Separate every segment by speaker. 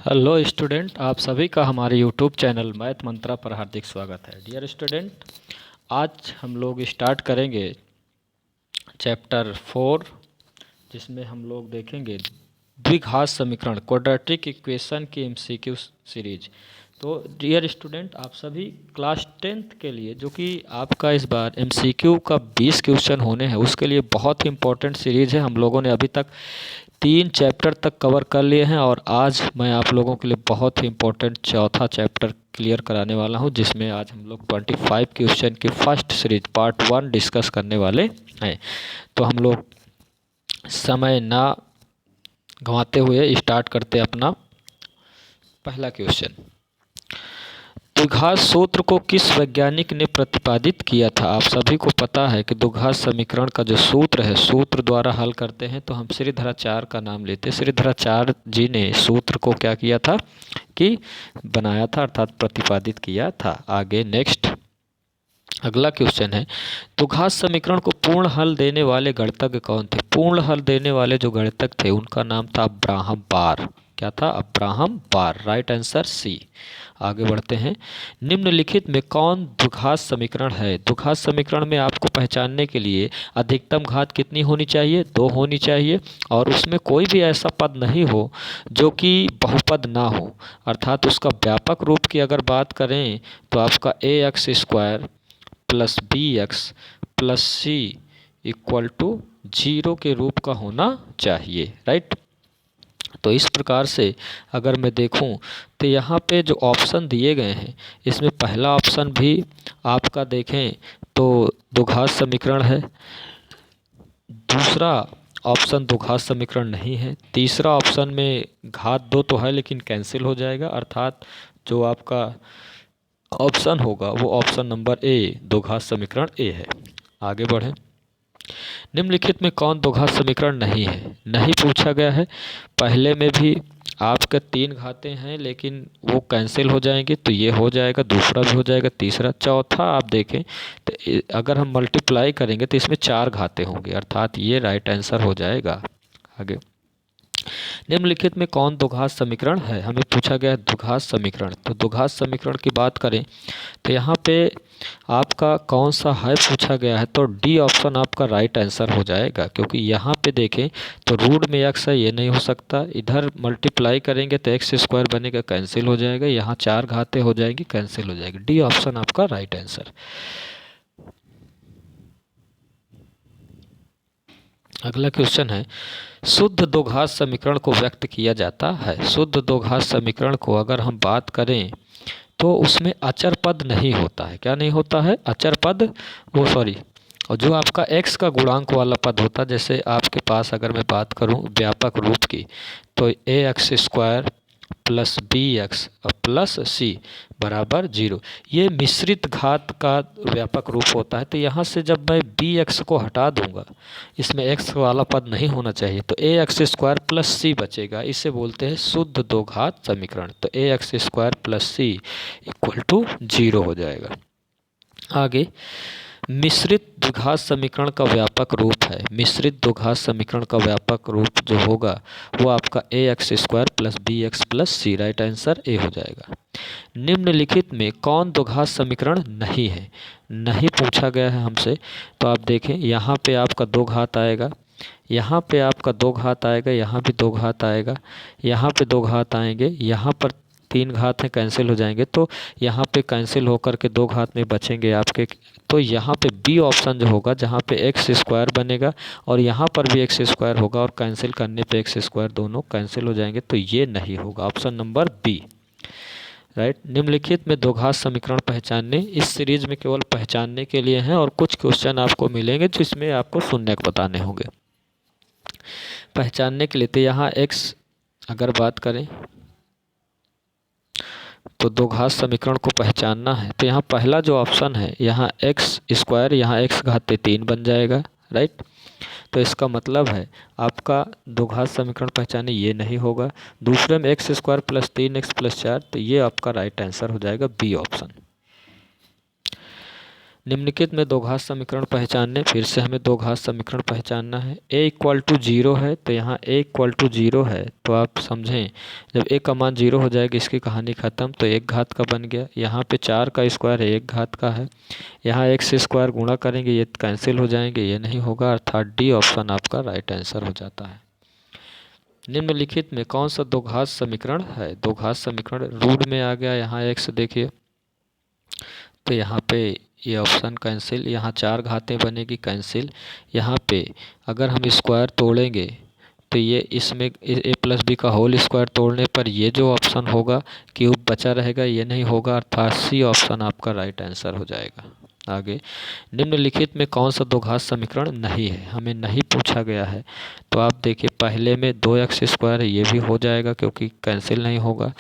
Speaker 1: Hello student, आप सभी का हमारे यूट्यूब चैनल मैथ मंत्रा पर हार्दिक स्वागत है। डियर स्टूडेंट, आज हम लोग स्टार्ट करेंगे चैप्टर 4, जिसमें हम लोग देखेंगे द्विघात समीकरण क्वाड्रेटिक इक्वेशन की एमसीक्यू सीरीज। तो डियर स्टूडेंट, आप सभी क्लास 10th के लिए, जो कि आपका इस बार एमसीक्यू का 20 क्वेश्चन होने हैं, उसके लिए बहुत ही इंपॉर्टेंट सीरीज है। हम लोगों ने अभी तक 3 चैप्टर तक कवर कर लिए हैं और आज मैं आप लोगों के लिए बहुत ही इंपॉर्टेंट चौथा चैप्टर क्लियर कराने वाला हूं, जिसमें आज हम लोग 25 क्वेश्चन की फर्स्ट सीरीज पार्ट 1 डिस्कस करने वाले हैं। तो हम लोग समय ना गंवाते हुए स्टार्ट करते अपना पहला क्वेश्चन। द्विघात सूत्र को किस वैज्ञानिक ने प्रतिपादित किया था? आप सभी को पता है कि द्विघात समीकरण का जो सूत्र है, सूत्र द्वारा हल करते हैं तो हम श्रीधराचार्य का नाम लेते हैं। श्रीधराचार्य जी ने सूत्र को क्या किया था कि बनाया था, अर्थात प्रतिपादित किया था। आगे नेक्स्ट अगला क्वेश्चन है, द्विघात समीकरण को पूर्ण हल देने वाले गणितज्ञ कौन थे? पूर्ण हल देने वाले जो गणितज्ञ थे उनका नाम था अब्राहम बार। क्या था? अब्राहम बार। Right answer C. आगे बढ़ते हैं, निम्नलिखित में कौन द्विघात समीकरण है? द्विघात समीकरण में आपको पहचानने के लिए अधिकतम घात कितनी होनी चाहिए? 2 होनी चाहिए, और उसमें कोई भी ऐसा पद नहीं हो जो कि बहुपद ना हो, अर्थात उसका व्यापक रूप की अगर बात करें तो आपका ax² plus bx plus c equal to 0 के रूप का होना चाहिए। राइट। तो इस प्रकार से अगर मैं देखूं तो यहाँ पे जो ऑप्शन दिए गए हैं, इसमें पहला ऑप्शन भी आपका देखें तो द्विघात समीकरण है, दूसरा ऑप्शन द्विघात समीकरण नहीं है, तीसरा ऑप्शन में घात 2 तो है लेकिन कैंसिल हो जाएगा, अर्थात जो आपका ऑप्शन होगा वो ऑप्शन नंबर ए द्विघात समीकरण ए है। आगे बढ़ें, निम्नलिखित में कौन द्विघात समीकरण नहीं है? नहीं पूछा गया है। पहले में भी आपका 3 घातें हैं लेकिन वो कैंसिल हो जाएंगे तो ये हो जाएगा, दूसरा भी हो जाएगा, तीसरा, चौथा आप देखें तो अगर हम मल्टीप्लाई करेंगे तो इसमें 4 घातें होंगे, अर्थात ये राइट आंसर हो जाएगा। आगे, निम्नलिखित में कौन द्विघात समीकरण है? हमें पूछा गया है द्विघात समीकरण। तो द्विघात समीकरण की बात करें तो यहाँ पे आपका कौन सा है पूछा गया है, तो डी ऑप्शन आपका राइट आंसर हो जाएगा, क्योंकि यहाँ पे देखें तो रूट में x है, ये नहीं हो सकता। इधर मल्टीप्लाई करेंगे तो x² बनेगा, कैंसिल हो जाएगा। यहाँ 4 घातें हो जाएंगी, कैंसिल हो जाएगी। डी ऑप्शन आपका राइट आंसर। अगला क्वेश्चन है, शुद्ध द्विघात समीकरण को व्यक्त किया जाता है। शुद्ध द्विघात समीकरण को अगर हम बात करें तो उसमें अचर पद नहीं होता है। क्या नहीं होता है? अचर पद, और जो आपका x का गुणांक वाला पद होता है, जैसे आपके पास अगर मैं बात करूं व्यापक रूप की, तो ax² plus bx plus c बराबर 0, ये मिश्रित घात का व्यापक रूप होता है। तो यहाँ से जब मैं bx को हटा दूंगा, इसमें x वाला पद नहीं होना चाहिए, तो ax² प्लस c बचेगा। इसे बोलते हैं शुद्ध द्विघात समीकरण। तो ax² plus c equal to 0 हो जाएगा। आगे, मिश्रित द्विघात समीकरण का व्यापक रूप है। मिश्रित द्विघात समीकरण का व्यापक रूप जो होगा वो आपका ax² plus bx plus c, right answer A हो जाएगा। निम्नलिखित में कौन द्विघात समीकरण नहीं है? नहीं पूछा गया है हमसे। तो आप देखें, यहाँ पे आपका 2 घात आएगा, यहाँ पे आपका 2 घात आएगा, यहाँ भी 2 घात आएगा, यहाँ पे 2 घात आएंगे, यहाँ पर 3 घात हैं, कैंसिल हो जाएंगे। तो यहाँ पे कैंसिल होकर के 2 घात में बचेंगे आपके। तो यहाँ पे बी ऑप्शन जो होगा, जहाँ पे x² बनेगा और यहाँ पर भी x² होगा, और कैंसिल करने पे x² दोनों कैंसिल हो जाएंगे, तो ये नहीं होगा, ऑप्शन नंबर बी। राइट। निम्नलिखित में द्विघात समीकरण पहचानने, इस सीरीज में केवल पहचानने के लिए हैं और कुछ क्वेश्चन आपको मिलेंगे जिसमें आपको शून्यक बताने होंगे। पहचानने के लिए तो यहाँ x अगर बात करें तो द्विघात समीकरण को पहचानना है, तो यहाँ पहला जो ऑप्शन है, यहाँ x², यहाँ x घाते 3 बन जाएगा। राइट। तो इसका मतलब है आपका द्विघात समीकरण पहचाने ये नहीं होगा। दूसरे में x² प्लस 3x प्लस 4, तो ये आपका राइट आंसर हो जाएगा बी ऑप्शन। निम्नलिखित में दो घात समीकरण पहचानने, फिर से हमें दो घात समीकरण पहचानना है। a इक्वल टू 0 है तो यहाँ a इक्वल टू 0 है तो आप समझें जब a का मान 0 हो जाएगी इसकी कहानी ख़त्म। तो एक घात का बन गया। यहाँ पे 4 का स्क्वायर है, एक घात का है। यहाँ x स्क्वायर गुणा करेंगे ये कैंसिल हो जाएंगे, ये नहीं होगा, अर्थात डी ऑप्शन आपका राइट आंसर हो जाता है। निम्नलिखित में कौन सा दो घात समीकरण है? दो घात समीकरण रूट में आ गया। यहाँ x देखिए तो यहाँ पे ये ऑप्शन कैंसिल, यहाँ 4 घातें बनेगी कैंसिल। यहाँ पे अगर हम स्क्वायर तोड़ेंगे तो ये इसमें ए प्लस बी का होल स्क्वायर तोड़ने पर ये जो ऑप्शन होगा क्यूब बचा रहेगा, ये नहीं होगा, अर्थात सी ऑप्शन आपका राइट आंसर हो जाएगा। आगे निम्नलिखित में कौन सा दो घात समीकरण नहीं है? हमें नहीं पूछा गया है तो आप देखिए पहले में 2x स्क्वायर है, ये भी हो जाएगा क्योंकि कैंसिल नहीं होगा।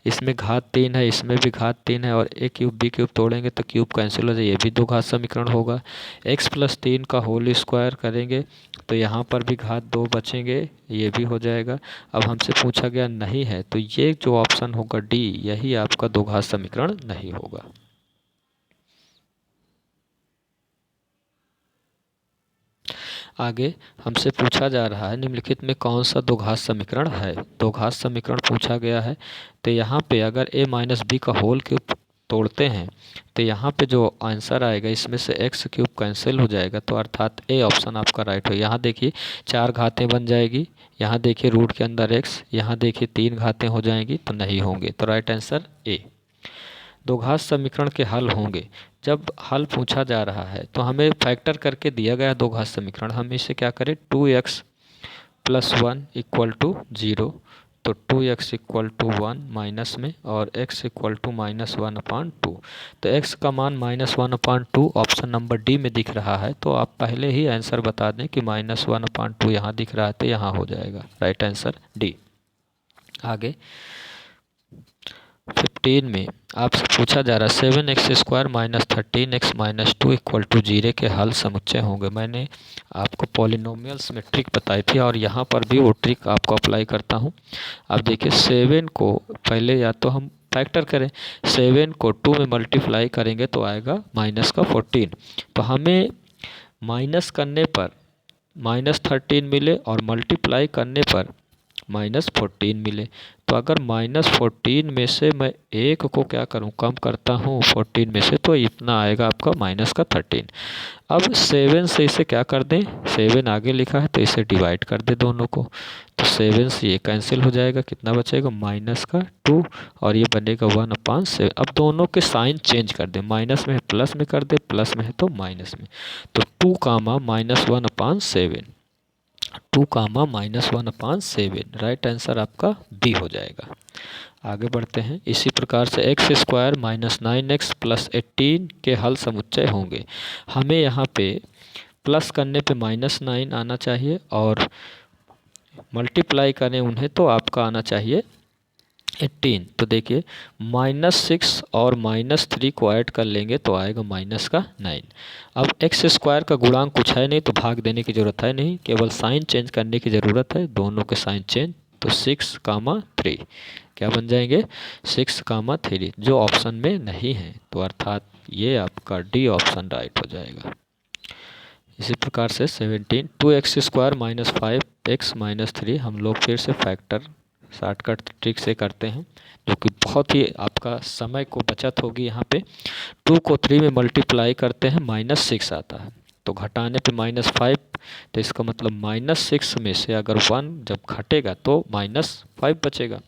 Speaker 1: इसमें घात 3 है, इसमें भी घात 3 है और a क्यूब b क्यूब तोड़ेंगे तो क्यूब कैंसिल हो जाए, ये भी दो घात समीकरण होगा। x प्लस 3 का होल स्क्वायर करेंगे तो यहाँ पर भी घात 2 बचेंगे, ये भी हो जाएगा। अब हमसे पूछा गया नहीं है तो ये जो ऑप्शन होगा डी, यही आपका दो घात समीकरण नहीं होगा। आगे हमसे पूछा जा रहा है निम्नलिखित में कौन सा दो घात समीकरण है? दो घात समीकरण पूछा गया है तो यहाँ पे अगर a माइनस बी का होल क्यूब तोड़ते हैं तो यहाँ पे जो आंसर आएगा इसमें से x क्यूब कैंसिल हो जाएगा, तो अर्थात ए ऑप्शन आपका राइट हो। यहाँ देखिए 4 घातें बन जाएगी, यहाँ देखिए रूट के अंदर x, यहाँ देखिए 3 घातें हो जाएंगी तो नहीं होंगे, तो राइट आंसर ए। दो घात समीकरण के हल होंगे। जब हल पूछा जा रहा है तो हमें फैक्टर करके दिया गया दो घात समीकरण, हम इसे क्या करें 2x प्लस 1 इक्वल टू 0, तो 2x इक्वल टू 1 माइनस में और x इक्वल टू माइनस 1/2। तो x का मान -1/2 ऑप्शन नंबर डी में दिख रहा है, तो आप पहले ही आंसर बता दें कि -1/2 यहाँ दिख रहा है तो यहाँ हो जाएगा, राइट आंसर डी। आगे 15 में आपसे पूछा जा रहा है 7x square minus 13x minus 2 equal to 0 के हल समुच्चय होंगे। मैंने आपको पॉलिनोमियल्स में ट्रिक बताई थी और यहाँ पर भी वो ट्रिक आपको अप्लाई करता हूँ। अब देखिए 7 को पहले या तो हम फैक्टर करें, 7 को 2 में मल्टीप्लाई करेंगे तो आएगा माइनस का 14, तो हमें माइनस करने पर -13 मिले और मल्टीप्लाई करने पर -14 मिले। तो अगर -14 में से मैं एक को क्या करूं, कम करता हूं 14 में से, तो इतना आएगा आपका -13। अब 7 से इसे क्या कर दें, 7 आगे लिखा है तो इसे डिवाइड कर दे दोनों को, तो 7 से ये कैंसिल हो जाएगा, कितना बचेगा -2 और ये बनेगा 1/7। अब दोनों के साइन चेंज कर दें, माइनस में है प्लस में कर दे, प्लस में है तो माइनस में, तो 2 -1/7, 2 -1/7, राइट आंसर आपका बी हो जाएगा। आगे बढ़ते हैं। इसी प्रकार से x square minus 9x plus 18 के हल समुच्चय होंगे। हमें यहाँ पे प्लस करने पे -9 आना चाहिए और मल्टीप्लाई करें उन्हें तो आपका आना चाहिए 18। तो देखिए -6 और -3 को ऐड कर लेंगे तो आएगा -9। अब x स्क्वायर का गुणांक कुछ है नहीं तो भाग देने की ज़रूरत है नहीं, केवल साइन चेंज करने की ज़रूरत है, दोनों के साइन चेंज, तो 6, 3 क्या बन जाएंगे 6, 3, जो ऑप्शन में नहीं है, तो अर्थात ये आपका डी ऑप्शन राइट हो जाएगा। इसी प्रकार से 17 2x square minus 5x minus 3 हम लोग फिर से फैक्टर शॉर्टकट ट्रिक से करते हैं, जो कि बहुत ही आपका समय को बचत होगी। यहाँ पे 2 को 3 में मल्टीप्लाई करते हैं -6 आता है, तो घटाने पे -5, तो इसका मतलब -6 में से अगर 1 जब घटेगा तो -5 बचेगा।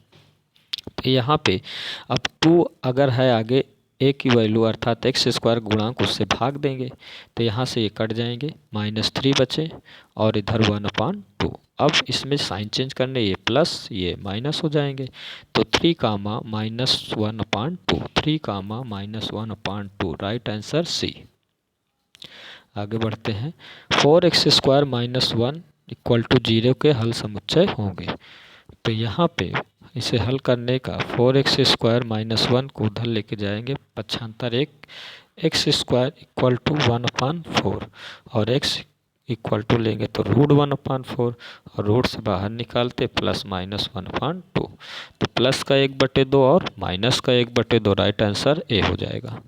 Speaker 1: तो यहाँ पे अब 2 अगर है आगे a की वैल्यू अर्थात x स्क्वायर गुणांक उससे भाग देंगे तो यहाँ से ये कट जाएंगे, -3 बचे और इधर 1/2। अब इसमें साइन चेंज करने, ये प्लस ये माइनस हो जाएंगे, तो 3, -1/2, 3, -1/2, राइट आंसर सी। आगे बढ़ते हैं। 4x square minus 1 equal to 0 के हल समुच्चय होंगे। तो यहाँ पे इसे हल करने का 4x स्क्वायर माइनस 1 को उधर लेके जाएंगे, पक्षांतर 1, x स्क्वायर इक्वल टू 1/4 और x इक्वल टू लेंगे तो √1/4 और रूट से बाहर निकालते +-1/2, तो प्लस का 1/2 और माइनस का 1/2, राइट आंसर ए हो जाएगा।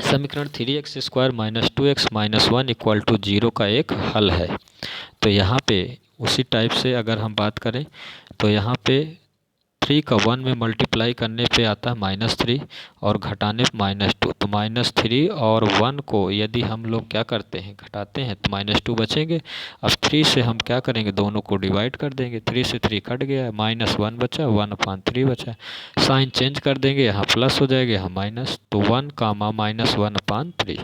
Speaker 1: समीकरण 3x² minus 2x minus 1 equal to 0 का एक हल है। तो यहाँ पे उसी टाइप से अगर हम बात करें तो यहाँ पे 3 का 1 में मल्टीप्लाई करने पे आता है -3 और घटाने पे -2, तो -3 और 1 को यदि हम लोग क्या करते हैं घटाते हैं तो -2 बचेंगे। अब 3 से हम क्या करेंगे दोनों को डिवाइड कर देंगे, 3 से 3 कट गया, -1 बचा, 1/3 बचा। साइन चेंज कर देंगे, यहाँ प्लस हो जाएगा, यहाँ माइनस, तो 1 कामा -1/3।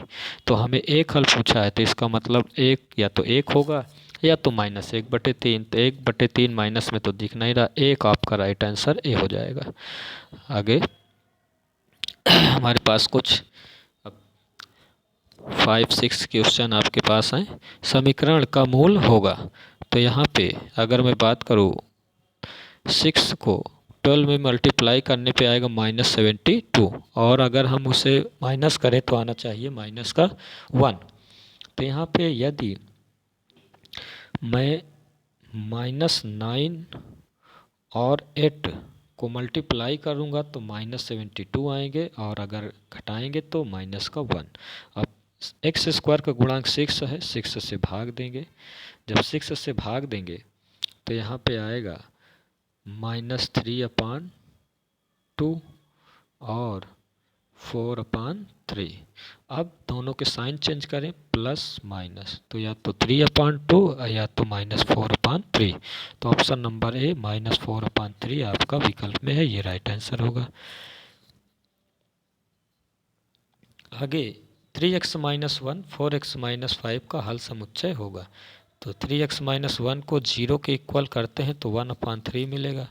Speaker 1: तो हमें एक हल पूछा है तो इसका मतलब एक या तो 1 होगा या तो -1/3। तो 1/3 माइनस में तो दिख नहीं रहा, एक आपका राइट आंसर ए हो जाएगा। आगे हमारे पास कुछ 5-6 क्वेश्चन आपके पास हैं। समीकरण का मूल होगा, तो यहाँ पे अगर मैं बात करूँ 6 को 12 में मल्टीप्लाई करने पे आएगा -72, और अगर हम उसे माइनस करें तो आना चाहिए -1। तो यहाँ पे यदि मैं -9 और 8 को मल्टीप्लाई करूँगा तो -72 आएंगे, और अगर घटाएंगे तो -1। अब x² का गुणांक 6 है, 6 से भाग देंगे। जब 6 से भाग देंगे तो यहाँ पे आएगा -3/2 और 4/3। अब दोनों के साइन चेंज करें, प्लस माइनस, तो या तो 3/2 या तो -4/3। तो ऑप्शन नंबर ए -4/3 आपका विकल्प में है, ये राइट आंसर होगा। आगे 3x - 1 4x - 5 का हल समुच्चय होगा। तो 3x - 1 को 0 के इक्वल करते हैं तो 1/3 मिलेगा,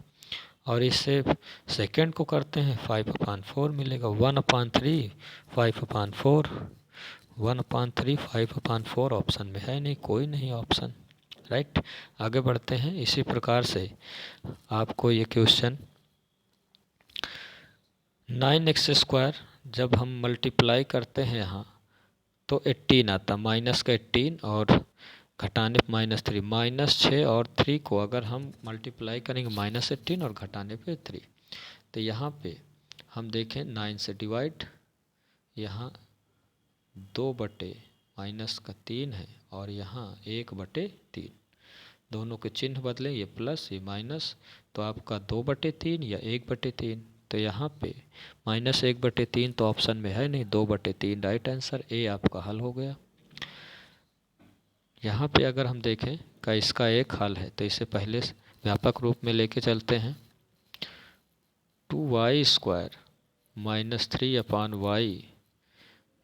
Speaker 1: और इससे सेकेंड को करते हैं 5/4 मिलेगा। 1/3 5/4, 1/3 5/4 ऑप्शन में है नहीं, कोई नहीं ऑप्शन, राइट। आगे बढ़ते हैं। इसी प्रकार से आपको ये क्वेश्चन 9x² जब हम मल्टीप्लाई करते हैं यहाँ तो 18 आता, माइनस का 18 और घटाने पे -3, -6 और 3 को अगर हम मल्टीप्लाई करेंगे -18 और घटाने पे 3, तो यहाँ पे हम देखें 9 से डिवाइड, यहाँ 2/-3 है और यहाँ 1/3, दोनों के चिन्ह बदलें, ये प्लस ये माइनस, तो आपका 2/3 या 1/3। तो यहाँ पे -1/3 तो ऑप्शन में है नहीं, 2/3 राइट आंसर, ए आपका हल हो गया। यहाँ पे अगर हम देखें का इसका एक हल है तो इसे पहले व्यापक रूप में लेके चलते हैं। 2y² -3/y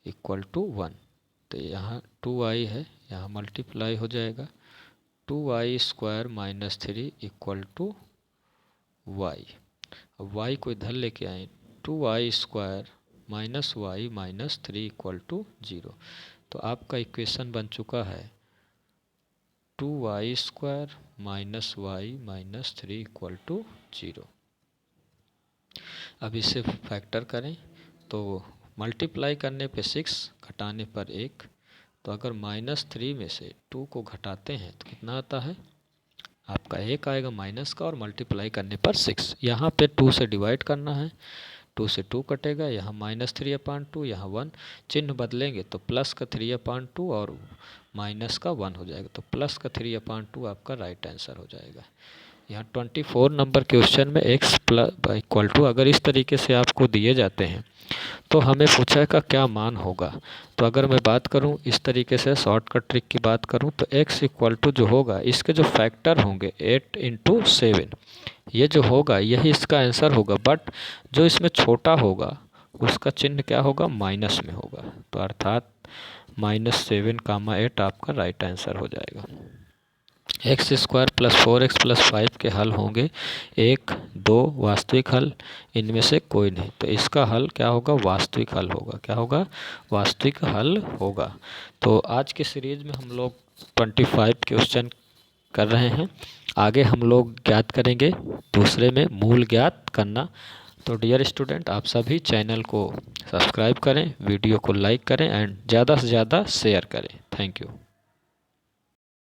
Speaker 1: इक्वल टू 1, तो यहाँ 2y है, यहाँ मल्टीप्लाई हो जाएगा 2y² -3 इक्वल टू y। अब y को इधर लेके आए, 2y² -y -3 इक्वल टू 0। तो आपका इक्वेशन बन चुका है 2y² -y -3 इक्वल टू 0। अब इसे फैक्टर करें तो मल्टीप्लाई करने पे 6, घटाने पर 1, तो अगर -3 में से 2 को घटाते हैं तो कितना आता है आपका 1 आएगा माइनस का, और मल्टीप्लाई करने पर 6। यहाँ पे 2 से डिवाइड करना है, 2 से 2 कटेगा, यहाँ -3/2, यहाँ 1, चिन्ह बदलेंगे तो प्लस का 3/2 और माइनस का 1 हो जाएगा, तो प्लस का 3/2 आपका राइट आंसर हो जाएगा। यहाँ 24 नंबर क्वेश्चन में x इक्वल टू अगर इस तरीके से आपको दिए जाते हैं तो हमें पूछा का क्या मान होगा। तो अगर मैं बात करूं इस तरीके से शॉर्टकट ट्रिक की बात करूं तो x इक्वल टू जो होगा इसके जो फैक्टर होंगे 8 × 7, ये जो होगा यही इसका आंसर होगा, बट जो इसमें छोटा होगा उसका चिन्ह क्या होगा माइनस में होगा, तो अर्थात -7, 8 आपका राइट आंसर हो जाएगा। x² + 4x + 5 के हल होंगे 1, 2 वास्तविक हल, इनमें से कोई नहीं, तो इसका हल क्या होगा वास्तविक हल होगा। क्या होगा वास्तविक हल होगा। तो आज के सीरीज में हम लोग 25 क्वेश्चन कर रहे हैं, आगे हम लोग ज्ञात करेंगे दूसरे में मूल ज्ञात करना। तो डियर स्टूडेंट, आप सभी चैनल को सब्सक्राइब करें, वीडियो को लाइक करें एंड ज़्यादा से ज़्यादा शेयर करें। Thank you.